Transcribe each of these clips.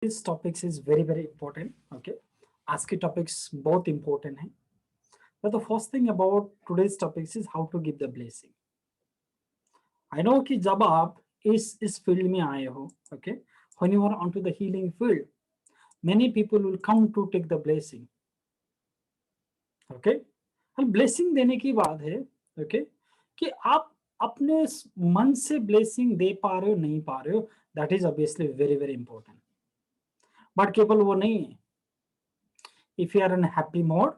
This topics is very important. Okay, आज के topics बहुत important हैं. But the first thing about today's topics is how to give the blessing. I know कि जब आप इस फील्ड में आए हो, okay, when you are onto the healing field, many people will come to take the blessing. Okay, और blessing देने की बात है, okay, कि आप अपने मन से blessing दे पा रहे हो नहीं पा रहे हो, that is obviously very important. But केवल वो नहीं है. If you are in a happy mode,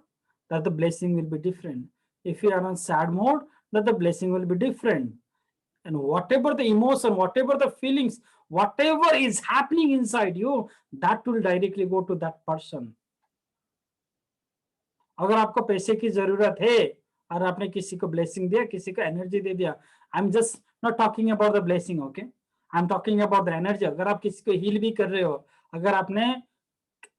that the blessing will be different. If you are in sad mode, that the blessing will be different. And whatever the emotion, whatever the feelings, whatever is happening inside you, that will directly go to that person. अगर आपको पैसे की जरूरत है और आपने किसी को ब्लेसिंग दिया, किसी को एनर्जी दे दिया, I am just not talking about the blessing, okay, I am talking about the energy. अगर आप किसी को हील भी कर रहे हो, अगर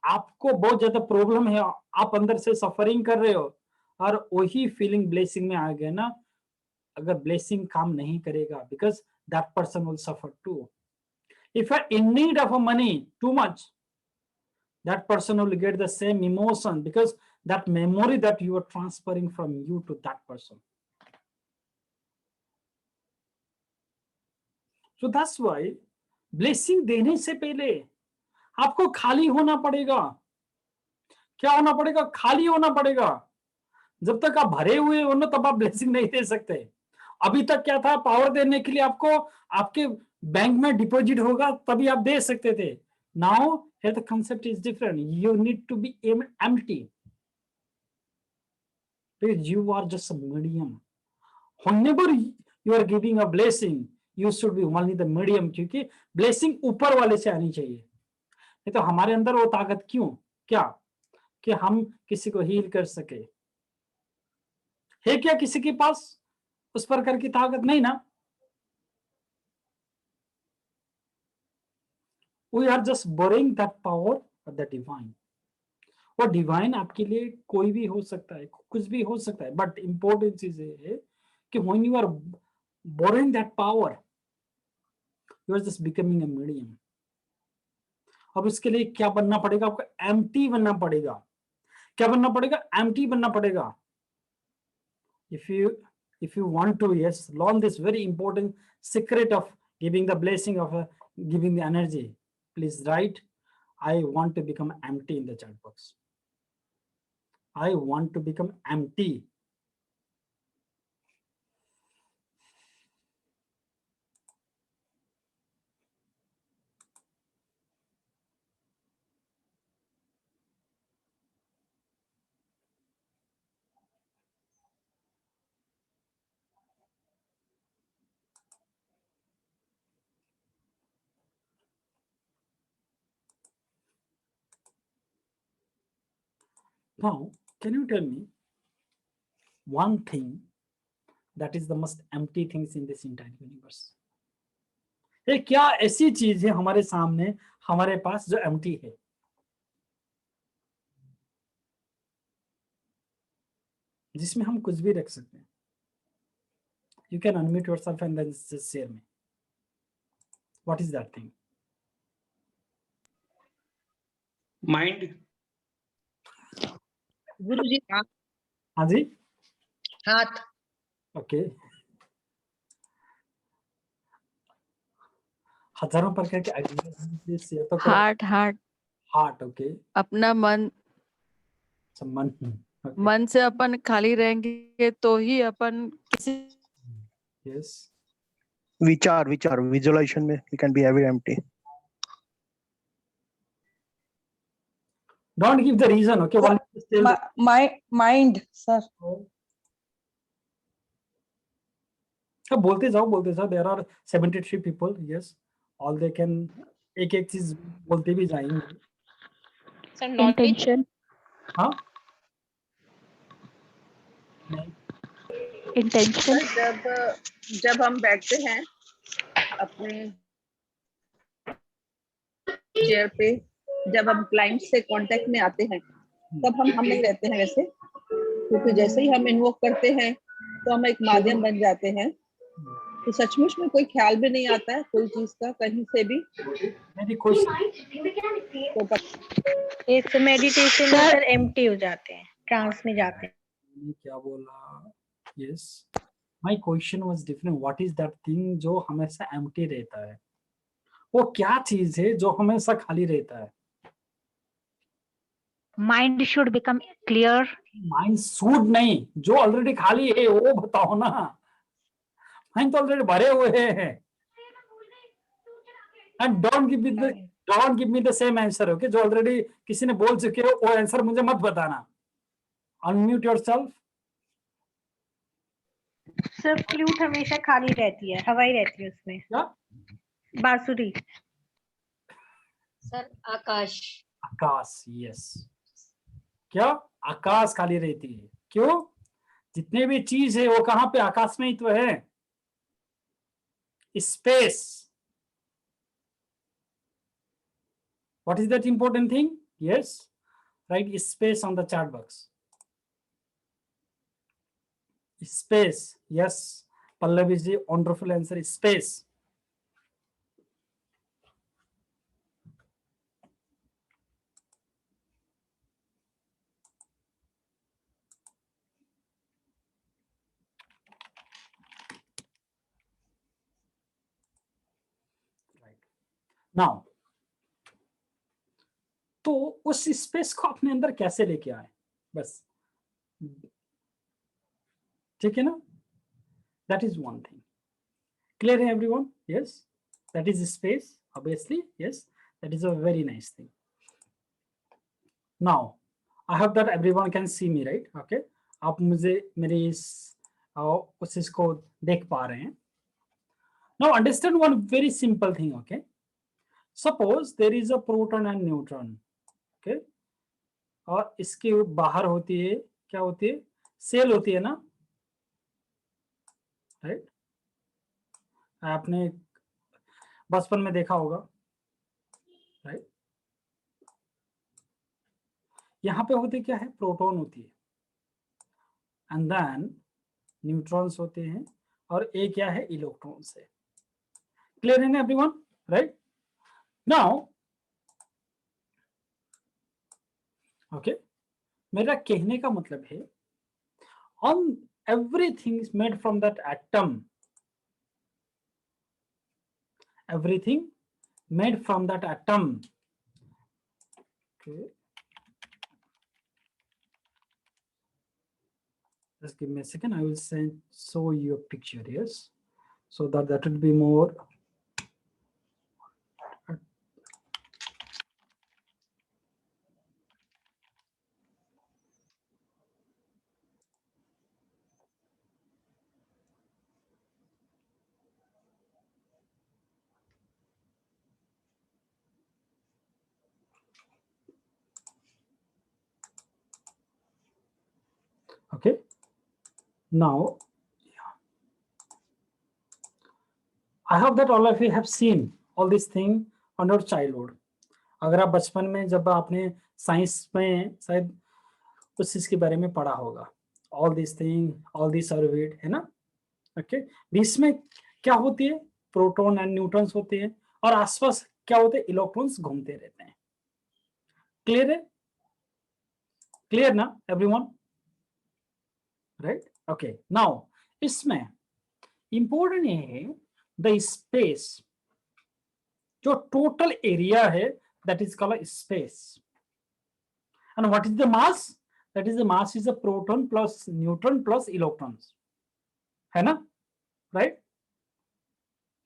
आपको बहुत ज्यादा प्रॉब्लम है, आप अंदर से सफरिंग कर रहे हो और वही फीलिंग ब्लेसिंग में आ गया ना, अगर ब्लेसिंग काम नहीं करेगा, because that person will suffer too. If you are in need of money too much, that person will get the same emotion because that memory that you are transferring from you to that person. So that's why blessing देने से पहले आपको खाली होना पड़ेगा. क्या होना पड़ेगा? खाली होना पड़ेगा. जब तक आप भरे हुए हो ना, तब आप ब्लेसिंग नहीं दे सकते. अभी तक क्या था, पावर देने के लिए आपको आपके बैंक में डिपॉजिट होगा तभी आप दे सकते थे. Now here the concept is different. You need to be empty because you are just a medium. Whenever you are giving a blessing, you should be only the medium, क्योंकि blessing ऊपर वाले से आनी चाहिए. नहीं तो हमारे अंदर वो ताकत क्यों, क्या कि हम किसी को हील कर सके है क्या किसी के पास उस प्रकार की ताकत? नहीं ना. We are just borrowing that power of the divine. और डिवाइन आपके लिए कोई भी हो सकता है, कुछ भी हो सकता है, बट इंपॉर्टेंट चीज है कि when you are borrowing that power, you are just becoming a medium. अब इसके लिए क्या बनना पड़ेगा? आपको एम्प्टी बनना पड़ेगा. क्या बनना पड़ेगा? एम्प्टी बनना पड़ेगा. if you want to, yes, learn this very important secret of giving the blessing, of giving the energy, please write, I want to become empty in the chat box. I want to become empty. Now, can you tell me one thing that is the most empty things in this entire universe? ये क्या ऐसी चीज है हमारे सामने, हमारे पास, जो empty है? जिसमें हम कुछ भी रख सकते हैं. You can unmute yourself and then just share me. What is that thing? Mind. गुरुजी हाथ. हाँ जी, हाथ. ओके. हजारों प्रकार के आइडियाज शेयर तो करो. Heart, okay. अपना मन, मन, मन से अपन खाली रहेंगे तो ही अपन किसी. यस. विचार विजुअलाइजेशन में we can be ever empty. Don't give the reason, okay? Mind, sir. बोलते जाओ. There are 73 people. Yes, all they can एक चीज बोलते भी जाएंगे. Intention. हाँ. Intention. जब हम बैठते हैं अपने चेयर पे, जब हम क्लाइंट से कांटेक्ट में आते हैं, तब हम नहीं रहते हैं वैसे, क्योंकि जैसे ही हम इन्वोक करते हैं तो हम एक माध्यम बन जाते हैं तो सचमुच में कोई ख्याल भी नहीं आता है कोई चीज का कहीं से भी। मेरी क्वेश्चन तो इस मेडिटेशन में सर एम्प्टी हो जाते हैं, ट्रांस में जाते हैं। क्या बोला? Yes, my question was different. What is that thing जो हमेशा एम्प्टी रहता है? वो क्या चीज है जो हमेशा खाली रहता है? Mind should become clear. Mind should नहीं, जो ऑलरेडी खाली है वो बताओ ना। माइंड तो ऑलरेडी भरे हुए हैं। And don't give me the same answer, okay? जो ऑलरेडी किसी ने बोल चुके हो वो आंसर मुझे मत बताना। Unmute yourself. सर फ्लूट हमेशा खाली रहती है, हवा ही रहती है उसमें। क्या? बांसुरी। सर आकाश। आकाश, यस। क्या? आकाश खाली रहती है। क्यों? जितने भी चीज है वो कहां पे? आकाश में ही तो है। Space. What is that important thing? Yes, write space on the chat box. Space. Yes, Pallavi ji, wonderful answer. Space. Right. Now, तो उस स्पेस को अपने अंदर कैसे लेके आए? बस, ठीक है ना? That is one thing. Clear everyone? Yes, that is space. Obviously, yes, that is a very nice thing. Now, I hope that everyone can see me, right? Okay, आप मुझे मेरी उस इसको देख पा रहे हैं? Now, understand one very simple thing. Okay, suppose there is a proton and neutron. Okay, और इसके बाहर होती है, क्या होती है? सेल होती है ना, राइट? आपने बचपन में देखा होगा, राइट? यहाँ पे होते क्या है? प्रोटॉन होती है, एंड देन न्यूट्रॉन्स होते हैं, और एक क्या है? इलेक्ट्रॉन्स है। क्लियर है ना एवरीवन? राइट? नाउ, ओके, मेरा कहने का मतलब है, on everything is made from that atom, everything made from that atom. Okay, just give me a second. I will show you a picture, yes, so that will be more. Okay, now I hope that all of you have seen all these things on your childhood. अगर आप बचपन में जब आपने science में शायद उस चीज के बारे में पढ़ा होगा, all these things, all these orbit, है ना? ओके, बीच में क्या होती है? प्रोटॉन एंड न्यूट्रॉन्स होते हैं, और आसपास क्या होते हैं? इलेक्ट्रॉन्स घूमते रहते हैं। क्लियर है? क्लियर ना एवरीवन? राइट? ओके, नाउ इसमें इंपॉर्टेंट है द स्पेस, जो टोटल एरिया है, that is called space. And what is the mass? That is the mass is a proton plus neutron plus electrons, है ना? Right?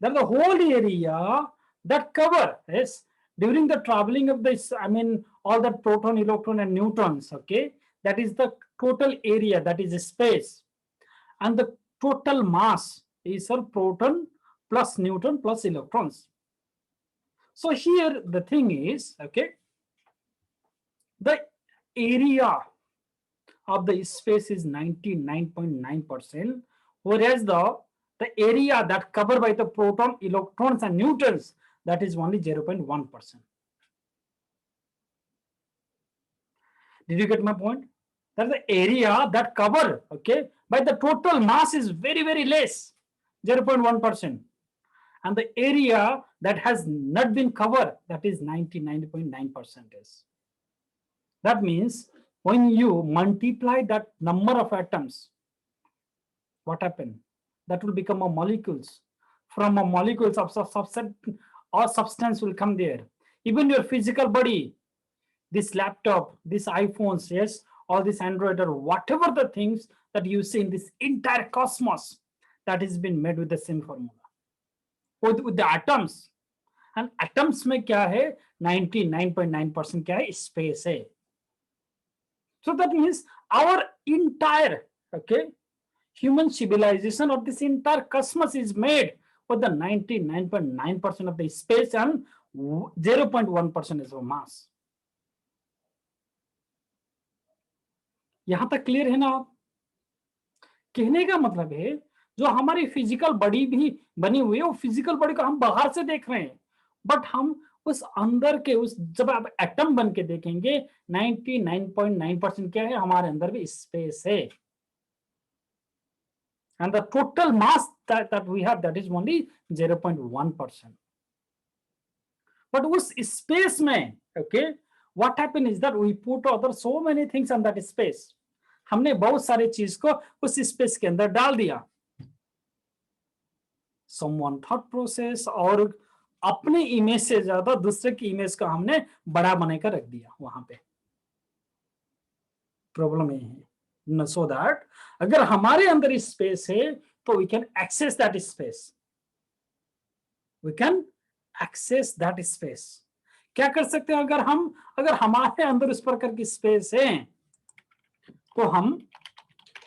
That the whole area that cover is during the traveling of this, I mean, all that proton, electron, and neutrons. Okay, that is the total area, that is space, and the total mass is a proton plus neutron plus electrons. So here the thing is, okay, the area of the space is 99.9%, whereas the area that covered by the proton, electrons, and neutrons, that is only 0.1%. Did you get my point? That the area that covered, okay, by the total mass is very, very less. 0.1%. And the area that has not been covered, that is 99.9%. That means when you multiply that number of atoms, what happened? That will become a molecules. From a molecules of subset or substance will come there. Even your physical body, this laptop, this iPhones, yes, or this Android or whatever the things that you see in this entire cosmos, that has been made with the same formula. With the atoms. And atoms में क्या है? 99.9% क्या है? Space है. So that means our entire, okay, human civilization of this entire cosmos is made with the 99.9% of the space and 0.1% is of mass. यहां तक clear है ना आप? कहने का मतलब है जो हमारी फिजिकल बॉडी भी बनी हुई है, वो फिजिकल बॉडी को हम बाहर से देख रहे हैं, बट हम उस अंदर के उस जब आप एटम बन के देखेंगे 99.9% क्या है? हमारे अंदर भी स्पेस है. And the total mass that we have, that is only 0.1%. But उस space में, okay, what happened is that we put other so many things on that space. हमने बहुत सारे चीज को उस स्पेस के अंदर डाल दिया. Someone thought process और अपने इमेज से ज्यादा दूसरे की इमेज का हमने बड़ा बनाकर रख दिया वहां पे. प्रॉब्लम ये है. So that अगर हमारे अंदर स्पेस है तो we can access that space. We can access that space. क्या कर सकते हैं? अगर हमारे अंदर उस प्रकार की स्पेस है तो हम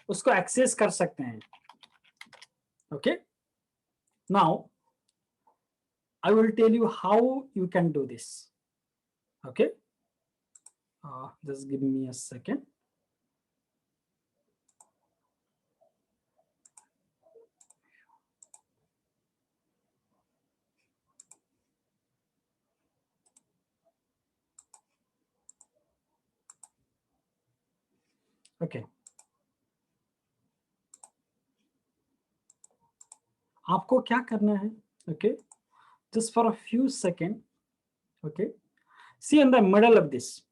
उसको एक्सेस कर सकते हैं. Okay? Now, I will tell you how you can do this. Okay? Just give me a second. Okay. आपको क्या करना है? Okay, just for a few seconds. Okay, see in the middle of this.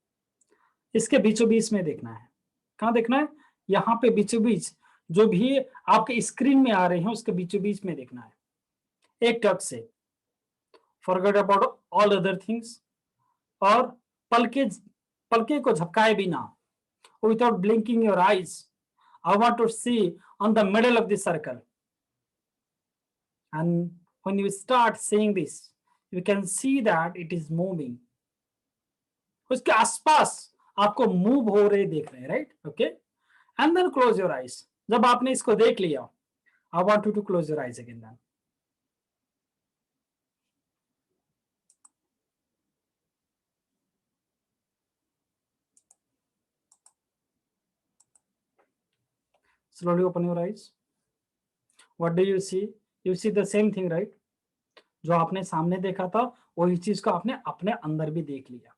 इसके बीचों बीच में देखना है. कहाँ देखना है? यहाँ पे बीचों बीच जो भी आपके स्क्रीन में आ रहे हैं उसके बीचों बीच में देखना है. एक टक से. Forget about all other things. और पलके को झपकाए बिना. Without blinking your eyes, I want to see on the middle of the circle. And when you start seeing this, you can see that it is moving. उसके आसपास आपको move हो रहे देख रहे हैं, right? Okay. And then close your eyes. जब आपने इसको देख लिया, I want you to close your eyes again then. Slowly open your eyes. What do you see? You see the same thing, right? जो आपने सामने देखा था वही चीज को आपने अपने अंदर भी देख लिया.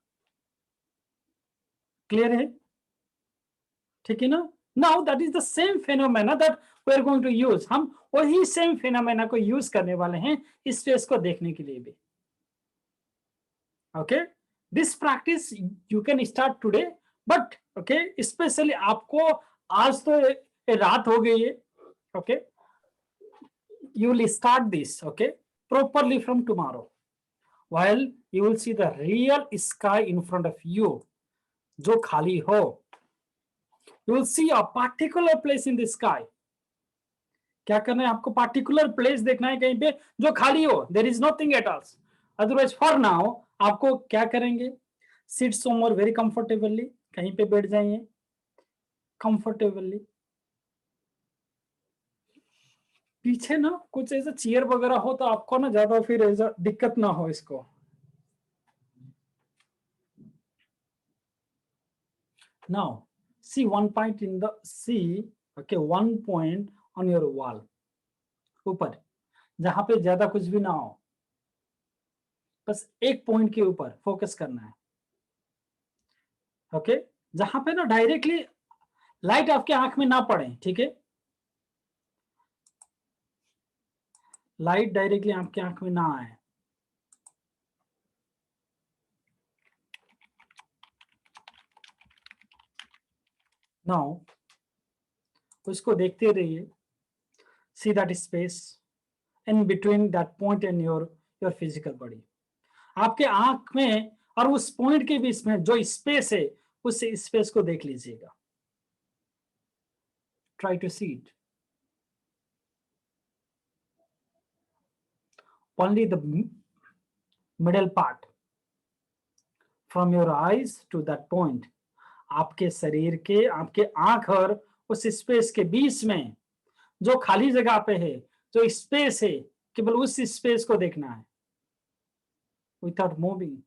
क्लियर है? ठीक है ना? Now that is the same phenomena that we are going to use. हम वही same phenomena को use करने वाले हैं इस स्पेस को देखने के लिए भी. Okay? This practice you can start today, but okay, especially आपको आज तो रात हो गई है. Okay? You will start this, okay, properly from tomorrow. While you will see the real sky in front of you, जो खाली हो. You will see a particular place in the sky. क्या करना है? आपको particular place देखना है कहीं पे जो खाली हो. There is nothing at all. Otherwise, for now, आपको क्या करेंगे? Sit somewhere very comfortably. कहीं पे बैठ जाइए comfortably. पीछे ना कुछ ऐसा चेयर वगैरह हो तो आपको ना ज्यादा फिर ऐसा दिक्कत ना हो इसको. Now, see one point in the okay, one point on your wall. ऊपर जहां पे ज्यादा कुछ भी ना हो, बस एक पॉइंट के ऊपर फोकस करना है. ओके, जहां पे ना डायरेक्टली लाइट आपके आंख में ना पड़े. ठीक है? लाइट डायरेक्टली आपके आंख में ना आए। नाउ उसको देखते रहिए, see that space in between that point and your physical body. आपके आंख में और उस पॉइंट के बीच में जो स्पेस है, उस स्पेस को देख लीजिएगा। Try to see it. Only the middle part from your eyes to that point, आपके शरीर के, आपके आंख और उस स्पेस के बीच में जो खाली जगह पे है, जो स्पेस है, केवल उस स्पेस को देखना है without moving.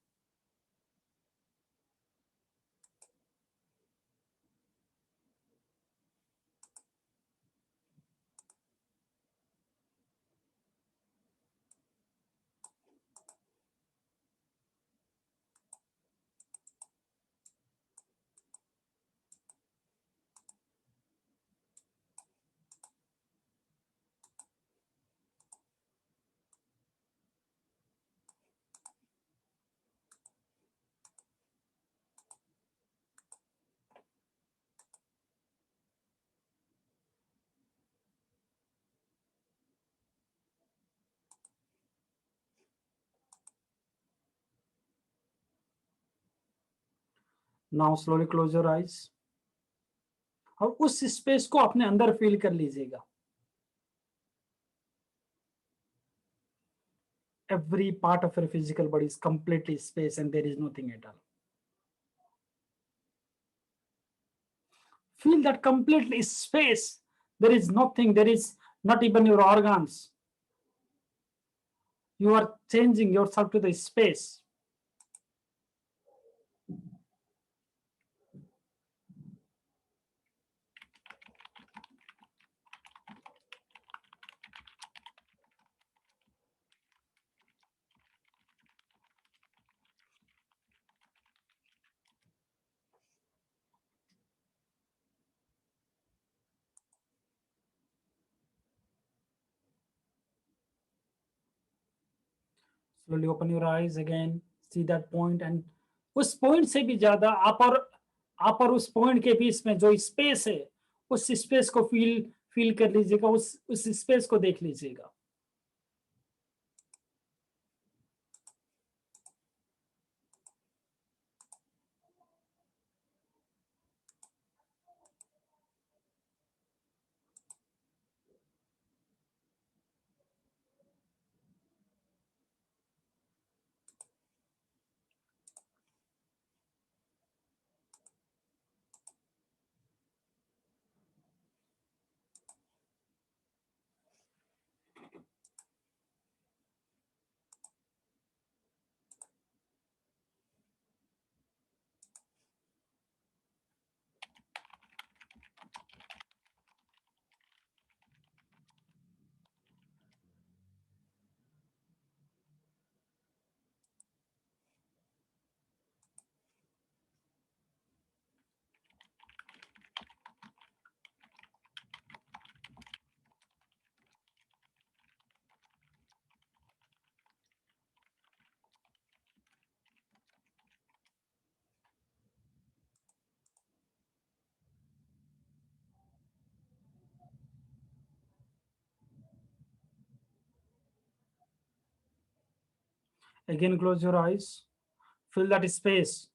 Now slowly close your eyes और उस स्पेस को अपने अंदर फील कर लीजिएगा। Every part of your physical body is completely space and there is nothing at all. Feel that completely space. There is nothing, there is not even your organs. You are changing yourself to the space. Slowly open your eyes again, see that point and उस point से भी ज्यादा आप और उस point के बीच में जो स्पेस है, उस स्पेस को फील कर लीजिएगा, उस स्पेस को देख लीजिएगा। Again, close your eyes, fill that space.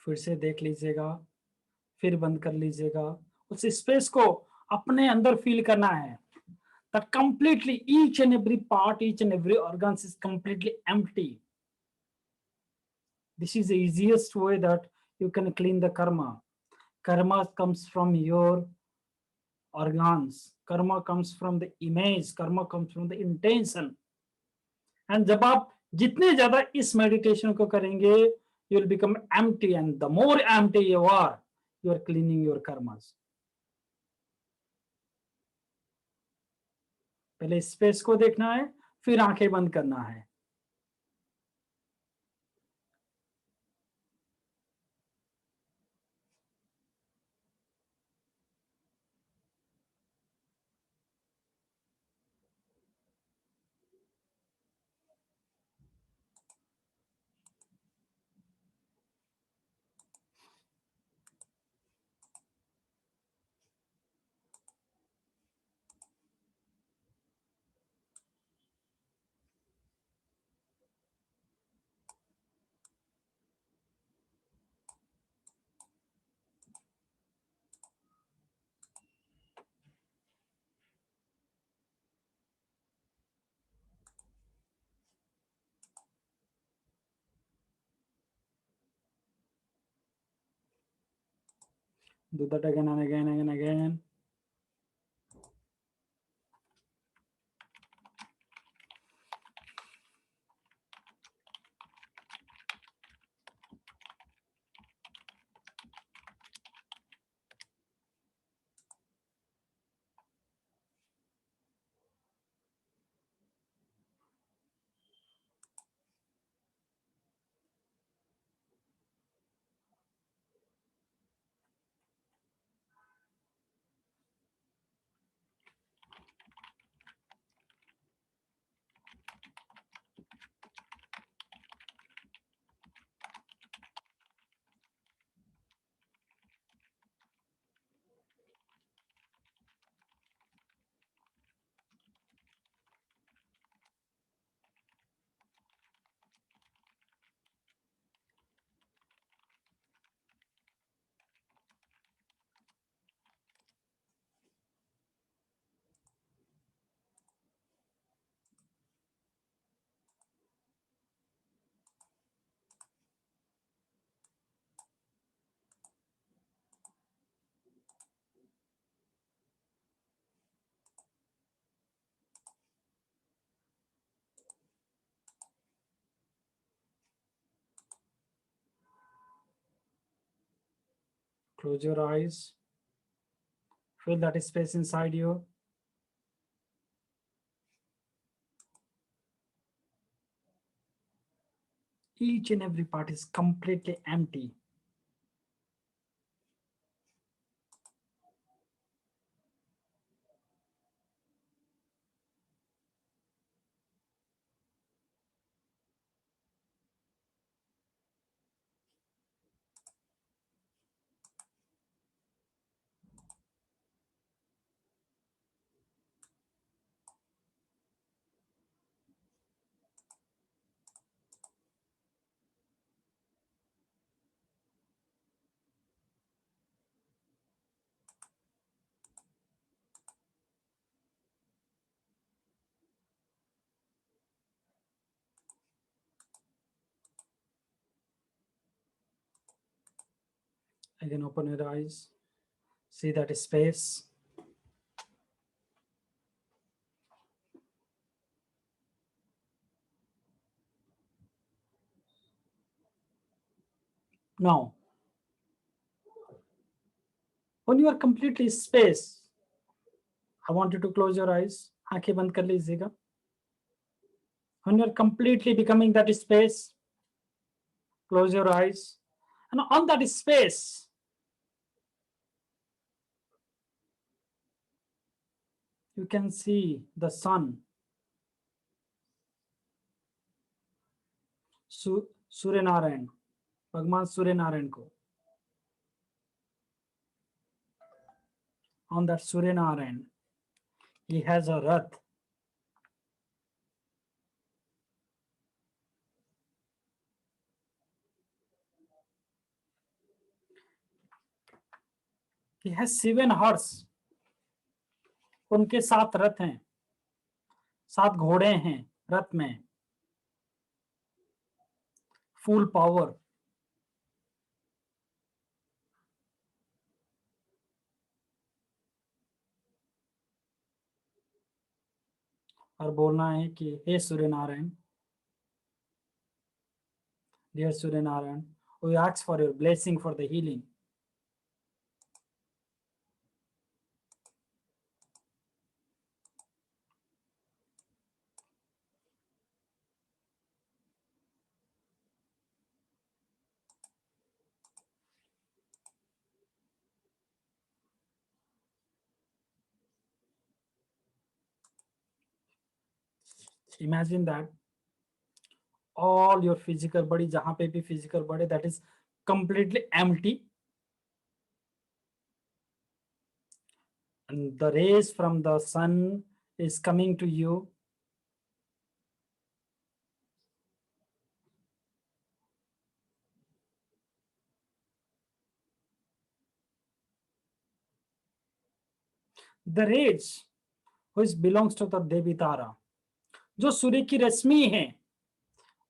फिर से देख लीजिएगा, फिर बंद कर लीजिएगा। उस स्पेस को अपने अंदर फील करना है, that completely each and every part, each and every organs is completely empty. This is the easiest way that you can clean the karma. Karma comes from your organs, karma comes from the image, karma comes from the intention. And जब आप जितने ज्यादा इस meditation को करेंगे, you will become empty, and the more empty you are cleaning your karmas. पहले space को देखना है, फिर आंखें बंद करना है। Do that again and again and again. Close your eyes. Feel that space inside you. Each and every part is completely empty. Again, open your eyes. See that space. Now, when you are completely space, I want you to close your eyes. आंखें बंद कर लीजिएगा. When you are completely becoming that space, close your eyes. And on that space, you can see the sun. Surya Narayan, भगवान सूर्य नारायण को. On that Surya Narayan, he has a rath. He has 7 horse. उनके 7 रथ हैं, 7 घोड़े हैं रथ में. Full power. और बोलना है कि हे Surya Narayan, dear Surya Narayan, we ask for your blessing for the healing. Imagine that all your physical body, जहां पे भी physical body, that is completely empty, and the rays from the sun is coming to you. The rays which belongs to the देवी तारा, जो सूर्य की रश्मि है,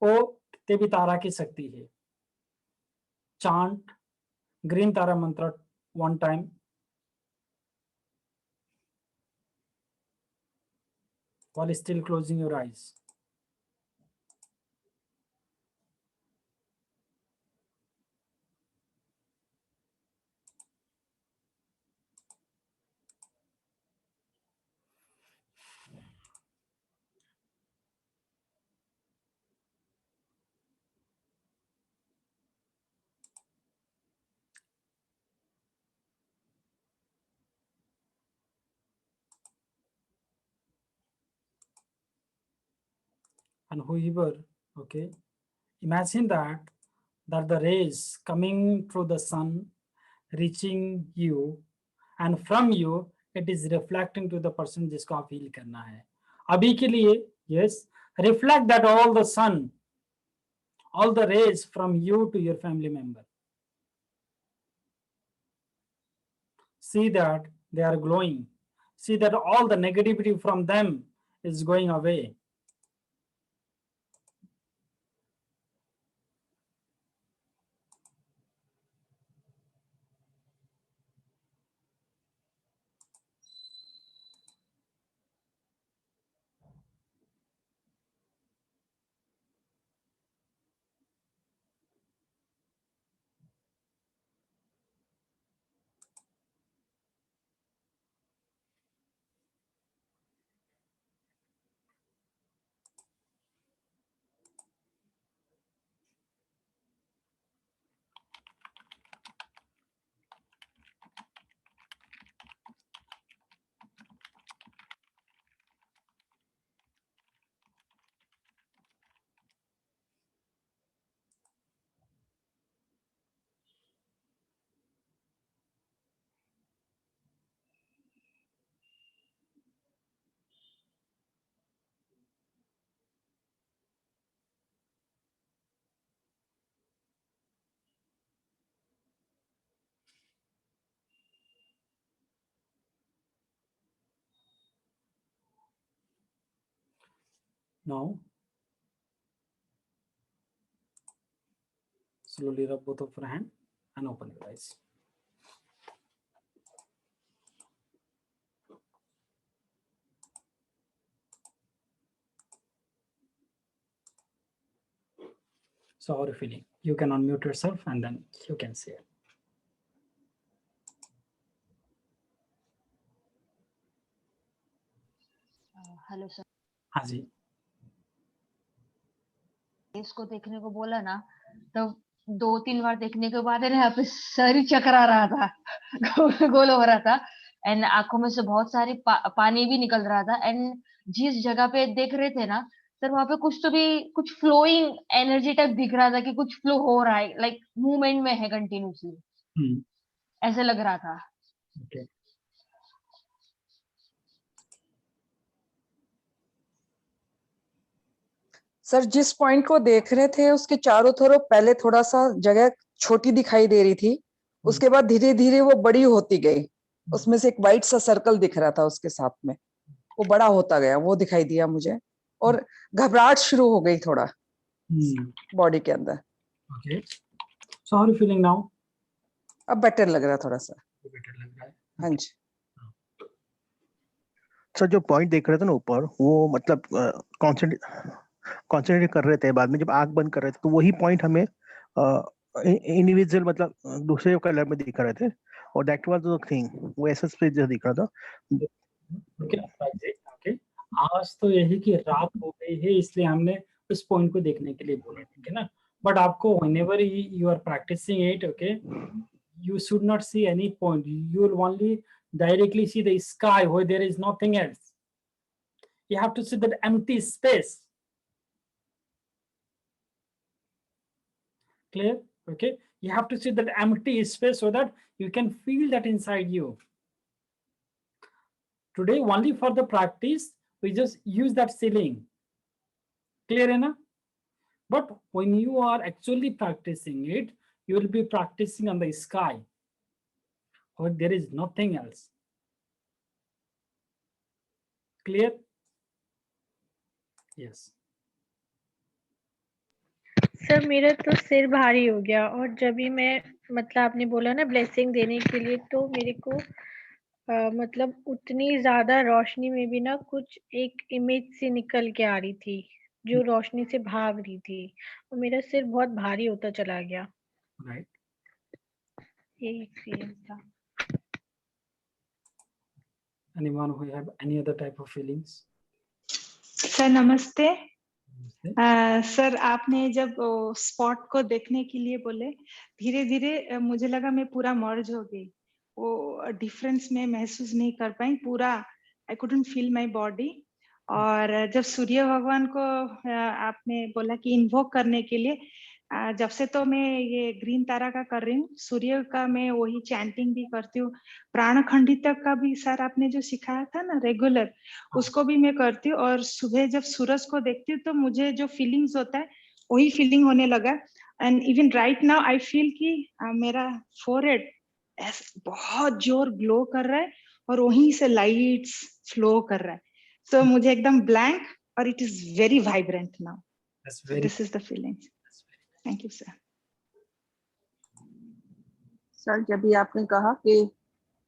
वो देवी तारा की शक्ति है. Chant green tara mantra 1 time. While still closing your eyes. And whoever, okay, imagine that the rays coming through the sun, reaching you, and from you it is reflecting to the person जिसको आप heal करना है. अभी के लिए, yes, reflect that all the sun, all the rays from you to your family member. See that they are glowing. See that all the negativity from them is going away. Now, slowly rub both of your hands and open your eyes. So how are you feeling? You can unmute yourself and then you can say it. Hello sir, हाँ जी. इसको देखने को बोला ना, तो 2-3 बार देखने के बाद है ना, यहाँ पे सर ही चकरा रहा था, गोल हो रहा था, एंड आंखों में से बहुत सारी पानी भी निकल रहा था. एंड जिस जगह पे देख रहे थे ना सर, वहां पे कुछ फ्लोइंग एनर्जी टाइप दिख रहा था कि कुछ फ्लो हो रहा है, लाइक मूवमेंट में है कंटिन्यूसली, ऐसे लग रहा था. Okay. सर जिस पॉइंट को देख रहे थे उसके चारों तरफ पहले थोड़ा सा जगह छोटी दिखाई दे रही थी, उसके बाद धीरे धीरे वो बड़ी होती गई, उसमें से एक वाइट सा सर्कल दिख रहा था उसके साथ में, वो बड़ा होता गया, वो दिखाई दिया मुझे, और घबराहट शुरू हो गई थोड़ा बॉडी के अंदर। Okay. So how are you feeling now? अब बेटर लग रहा है थोड़ा सा। बेटर लग रहा है। हाँ जी। सर जो पॉइंट देख रहे थे ना ऊपर, वो मतलब कॉन्सेंट्रेट कर रहे थे, बाद में जब आंख बंद कर रहे थे तो वही पॉइंट हमें इंडिविजुअल मतलब दूसरे कलर में दिख रहे थे, और दैट वाज द थिंग, वो ऐसा स्पेस जो दिख रहा था। Okay. Okay. आज तो यही कि रात हो गई है, इसलिए हमने उस पॉइंट को देखने के लिए बोला, ठीक है ना। बट आपको whenever you are practicing it, okay, you should not see any point. You will only directly see the sky where there is nothing else. You have to see that empty space. Clear? Okay. You have to see that empty space so that you can feel that inside you. Today, only for the practice, we just use that ceiling. Clear enough? But when you are actually practicing it, you will be practicing on the sky, where there is nothing else. Clear? Yes. Sir मेरा तो सिर भारी हो गया, और जब भी मैं मतलब आपने बोला ना ब्लेसिंग देने के लिए, तो मेरे को मतलब उतनी ज्यादा रोशनी में भी ना कुछ एक इमेज सी निकल के आ रही थी जो रोशनी से भाग रही थी, और मेरा सिर बहुत भारी होता चला गया। Right. ये एक्सपीरियंस था। Anyone who have any other type of feelings? Sir नमस्ते। Namaste. सर आपने जब स्पॉट को देखने के लिए बोले, धीरे धीरे मुझे लगा मैं पूरा मर्ज हो गई, वो डिफरेंस में महसूस नहीं कर पाई पूरा, I couldn't feel my body. और जब सूर्य भगवान को आपने बोला कि इन्वोक करने के लिए, जब से तो मैं ये ग्रीन तारा का कर रही हूँ, सूर्य का मैं वही चैंटिंग भी करती हूँ, प्राण खंडितक का भी सर आपने जो सिखाया था ना रेगुलर, उसको भी मैं करती हूँ। और सुबह जब सूरज को देखती हूँ तो मुझे जो फीलिंग्स होता है वही फीलिंग होने लगा। And even right now I feel कि मेरा फोरहेड बहुत जोर ग्लो कर रहा है और वहीं से लाइट्स फ्लो कर रहा है, तो मुझे एकदम ब्लैंक और it is very vibrant now. That's very. This is the feeling. Thank you sir. Sir जब भी आपने कहा कि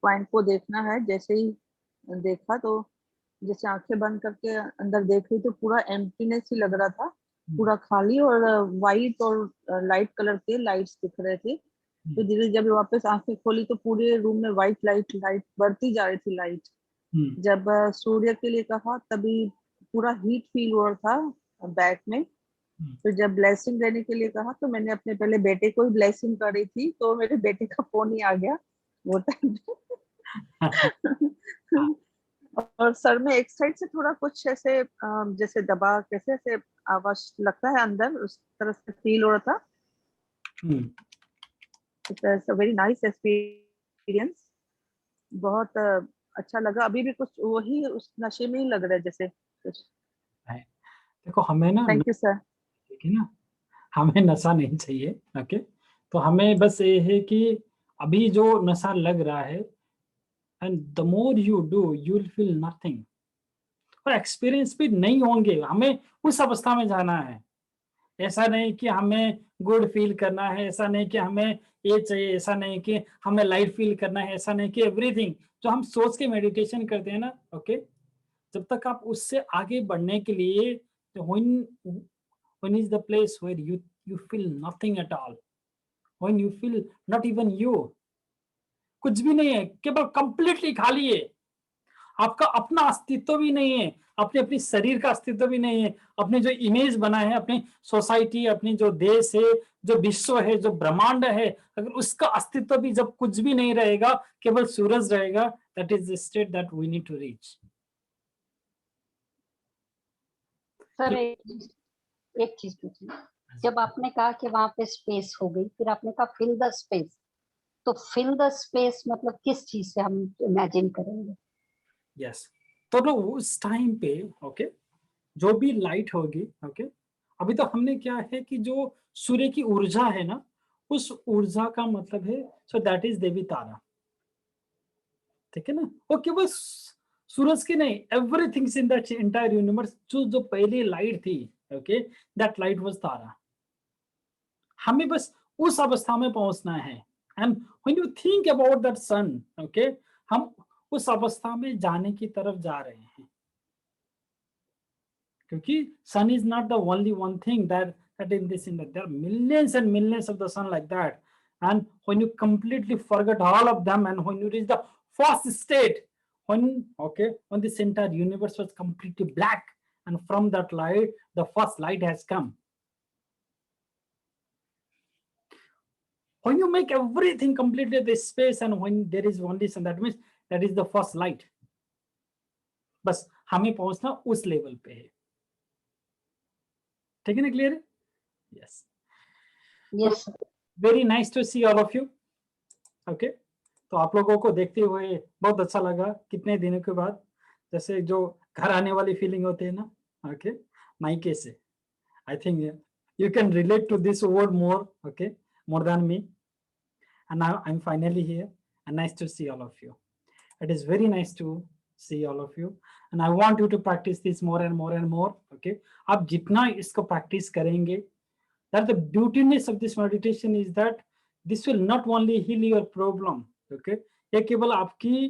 पॉइंट को देखना है, जैसे ही देखा तो जैसे आंखें बंद करके अंदर देख रही तो पूरा एम्प्टीनेस ही लग रहा था, पूरा खाली, और वाइट और लाइट कलर के लाइट्स दिख रहे थे। तो धीरे जब वापस आंखें खोली तो पूरे रूम में वाइट लाइट बढ़ती जा रही थी लाइट। जब सूर्य के लिए कहा तभी पूरा हीट फील हो रहा था बैक में। तो जब ब्लेसिंग देने के लिए कहा तो मैंने अपने पहले बेटे को ही ब्लेसिंग कर रही थी, तो मेरे बेटे का फोन ही आ गया वो टाइम और सर में एक साइड से थोड़ा कुछ ऐसे जैसे दबा कैसे ऐसे आवाज लगता है अंदर, उस तरह से फील हो रहा था। It's a very nice experience, बहुत अच्छा लगा। अभी भी कुछ वही उस नशे में ही लग रहा है जैसे कुछ। देखो हमें ना, थैंक यू सर। ठीक है ना, हमें नशा नहीं चाहिए। ओके, तो हमें बस ये है कि अभी जो नशा लग रहा है, and the more you do you will feel nothing, और एक्सपीरियंस भी नहीं होंगे। हमें उस अवस्था में जाना है। ऐसा नहीं कि हमें गुड फील करना है, ऐसा नहीं कि हमें ये चाहिए, ऐसा नहीं कि हमें लाइट फील करना है, ऐसा नहीं कि एवरीथिंग जो हम सोच के मेडिटेशन करते हैं ना, ओके, जब तक आप उससे आगे बढ़ने के लिए, when is the place where you feel nothing at all, when you feel not even you, कुछ भी नहीं है, केवल कंप्लीटली खाली है। आपका अपना अस्तित्व भी नहीं है, अपने शरीर का अस्तित्व भी नहीं है, अपने जो इमेज बना है, अपनी सोसाइटी, अपनी जो देश है, जो विश्व है, जो ब्रह्मांड है, अगर उसका अस्तित्व भी जब कुछ भी नहीं रहेगा, केवल सूरज रहेगा, that is the state that we need to reach. Sir एक चीज पूछी, जब आपने कहा कि वहां पे स्पेस हो गई, फिर आपने कहा फिल द स्पेस, तो फिल द स्पेस मतलब किस चीज से हम इमेजिन करेंगे? यस, तो ना उस टाइम पे ओके, जो भी लाइट होगी, ओके, अभी तो हमने क्या है कि जो सूर्य की ऊर्जा है ना, उस ऊर्जा का मतलब है, सो दैट इज देवी तारा, ठीक है ना। वो केवल सूरज की नहीं, everything in that entire universe, जो पहली लाइट थी, ओके, दैट लाइट वाज तारा। हमें बस उस अवस्था में पहुंचना है। And when you think about that sun, okay, हम उस अवस्था में जाने की तरफ जा रहे हैं, क्योंकि sun is not the only one thing that in this, in that there are millions and millions of the sun like that, and when you completely forget all of them, and when you reach the first state, when this entire universe was completely black, and from that light the first light has come. When you make everything completely this space, and when there is only sun, that means that is the first light. बस हमें पहुंचना उस level पे है, ठीक है ना, clear है? Yes. Yes. Very nice to see all of you. Okay. तो आप लोगों को देखते हुए बहुत अच्छा लगा, कितने दिनों के बाद, जैसे जो घर आने वाली फीलिंग होती है ना, ओके, मायके से। I think you can relate to this word more, okay, more than me. And now I'm finally here, and nice to see all of you. It is very nice to see all of you, and I want you to practice this more and more and more. Okay, आप जितना इसको practice करेंगे, that the beautiness of this meditation is that this will not only heal your problem, okay, ये केवल आपकी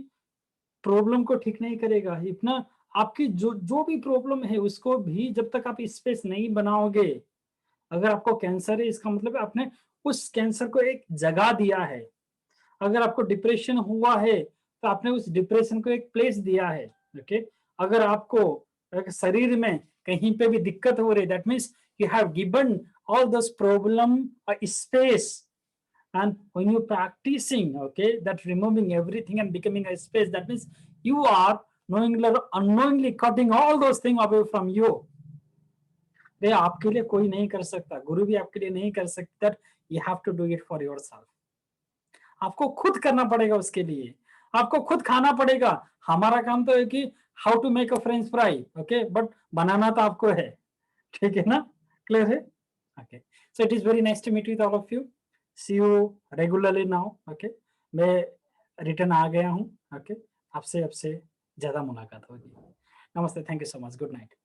problem को ठीक नहीं करेगा, इतना आपकी जो भी प्रॉब्लम है उसको भी, जब तक आप स्पेस नहीं बनाओगे, अगर आपको कैंसर है, इसका मतलब आपने उस कैंसर को एक जगह दिया है। अगर आपको डिप्रेशन हुआ है तो आपने उस डिप्रेशन को एक प्लेस दिया है, ओके। अगर आपको शरीर में कहीं पे भी दिक्कत हो रही है, that means you have given all those problem a space. And when you're practicing, okay, that removing everything and becoming a space, that means you are knowingly or unknowingly cutting all those things away from you. ये आपके लिए कोई नहीं कर सकता, गुरु भी आपके लिए नहीं कर सकता। You have to do it for yourself. आपको खुद करना पड़ेगा, उसके लिए आपको खुद खाना पड़ेगा। हमारा काम तो है कि how to make a french fry, okay, but बनाना तो आपको है, ठीक है ना, क्लियर है? Okay, so it is very nice to meet with all of you, see you regularly now, okay. मैं रिटर्न आ गया हूँ, ओके, आपसे ज्यादा मुलाकात होगी। नमस्ते, thank you so much, good night.